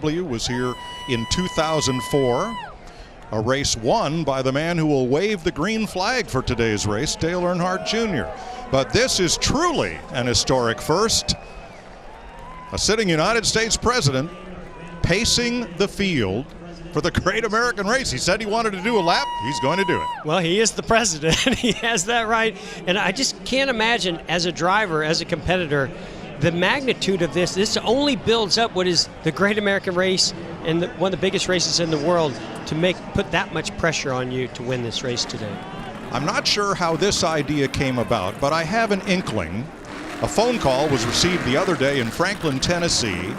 Was here in 2004, a race won by the man who will wave the green flag for today's race, Dale Earnhardt Jr. But this is truly an historic first. A sitting United States president pacing the field for the Great American Race. He said he wanted to do a lap. He's going to do it. Well, he is the president. He has that right. And I just can't imagine, as a driver, as a competitor, the magnitude of this only builds up what is the Great American Race and one of the biggest races in the world to put that much pressure on you to win this race today. I'm not sure how this idea came about, but I have an inkling. A phone call was received the other day in Franklin, Tennessee,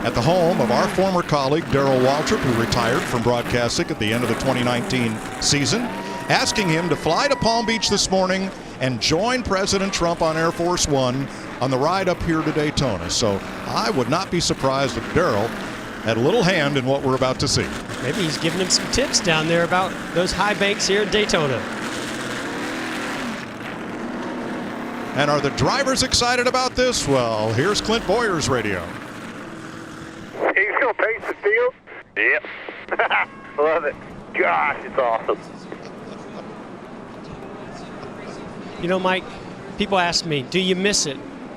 at the home of our former colleague Darrell Waltrip, who retired from broadcasting at the end of the 2019 season, asking him to fly to Palm Beach this morning and join President Trump on Air Force One on the ride up here to Daytona. So I would not be surprised if Darrell had a little hand in what we're about to see. Maybe he's giving him some tips down there about those high banks here in Daytona. And are the drivers excited about this? Well, here's Clint Boyer's radio. He's going to pace the field? Yep. Love it. Gosh, it's awesome. You know, Mike, people ask me, do you miss it?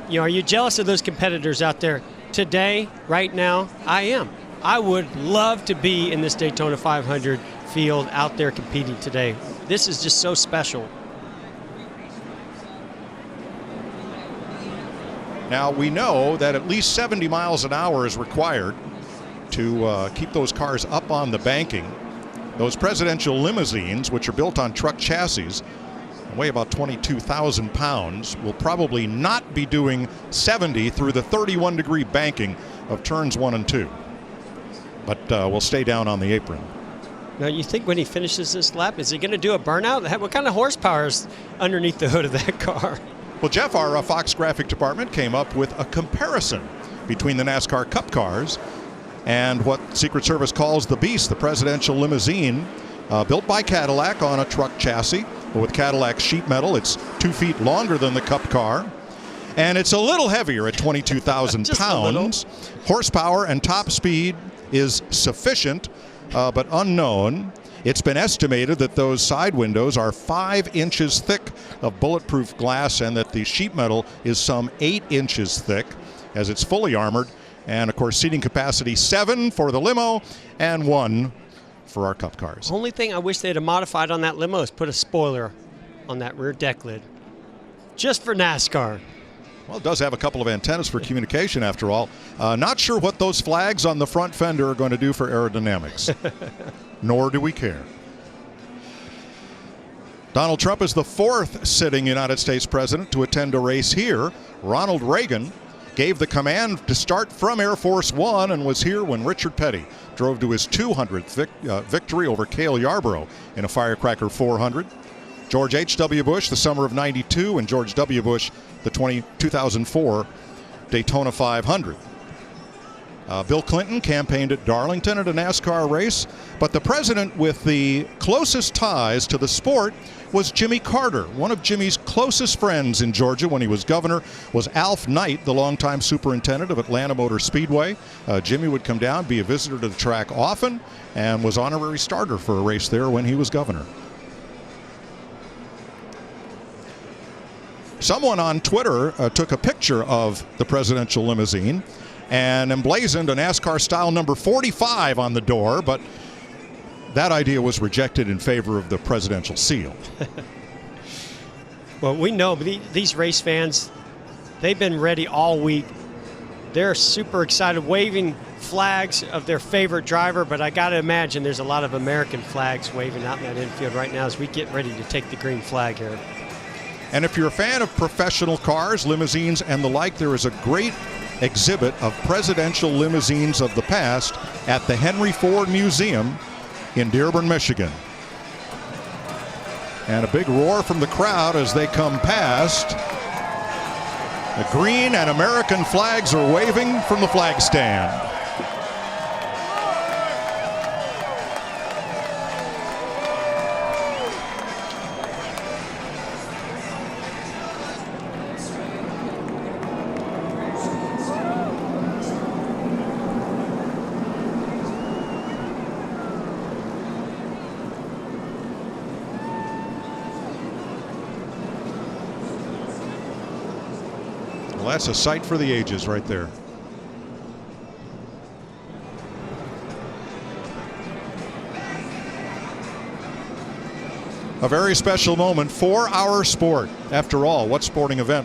You know, are you jealous of those competitors out there? Today, right now, I am. I would love to be in this Daytona 500 field out there competing today. This is just so special. Now, we know that at least 70 miles an hour is required to keep those cars up on the banking. Those presidential limousines, which are built on truck chassis, weigh about 22,000 pounds, will probably not be doing 70 through the 31-degree banking of turns 1 and 2. But we'll stay down on the apron. Now, you think when he finishes this lap, is he going to do a burnout? What kind of horsepower is underneath the hood of that car? Well, Jeff, our Fox graphic department came up with a comparison between the NASCAR Cup cars and what Secret Service calls the Beast, the presidential limousine, built by Cadillac on a truck chassis. But with Cadillac sheet metal, it's 2 feet longer than the Cup car. And it's a little heavier at 22,000 pounds. Horsepower and top speed is sufficient, but unknown. It's been estimated that those side windows are 5 inches thick of bulletproof glass and that the sheet metal is some 8 inches thick as it's fully armored. And, of course, seating capacity 7 for the limo and 1 for our Cup cars. Only thing I wish they'd have modified on that limo is put a spoiler on that rear deck lid. Just for NASCAR. Well, it does have a couple of antennas for communication, after all. Not sure what those flags on the front fender are going to do for aerodynamics. Nor do we care. Donald Trump is the 4th sitting United States president to attend a race here. Ronald Reagan gave the command to start from Air Force One and was here when Richard Petty drove to his 200th victory over Cale Yarborough in a Firecracker 400. George H.W. Bush, the summer of '92, and George W. Bush, the 2004 Daytona 500. Bill Clinton campaigned at Darlington at a NASCAR race, but the president with the closest ties to the sport was Jimmy Carter. One of Jimmy's closest friends in Georgia when he was governor was Alf Knight, the longtime superintendent of Atlanta Motor Speedway. Jimmy would come down, be a visitor to the track often, and was honorary starter for a race there when he was governor. Someone on Twitter took a picture of the presidential limousine and emblazoned a NASCAR style number 45 on the door, but that idea was rejected in favor of the presidential seal. Well, we know these race fans, they've been ready all week. They're super excited, waving flags of their favorite driver, but I got to imagine there's a lot of American flags waving out in that infield right now as we get ready to take the green flag here. And if you're a fan of professional cars, limousines, and the like, there is a great exhibit of presidential limousines of the past at the Henry Ford Museum in Dearborn, Michigan. And a big roar from the crowd as they come past. The green and American flags are waving from the flag stand. Well, that's a sight for the ages right there. A very special moment for our sport. After all, what sporting event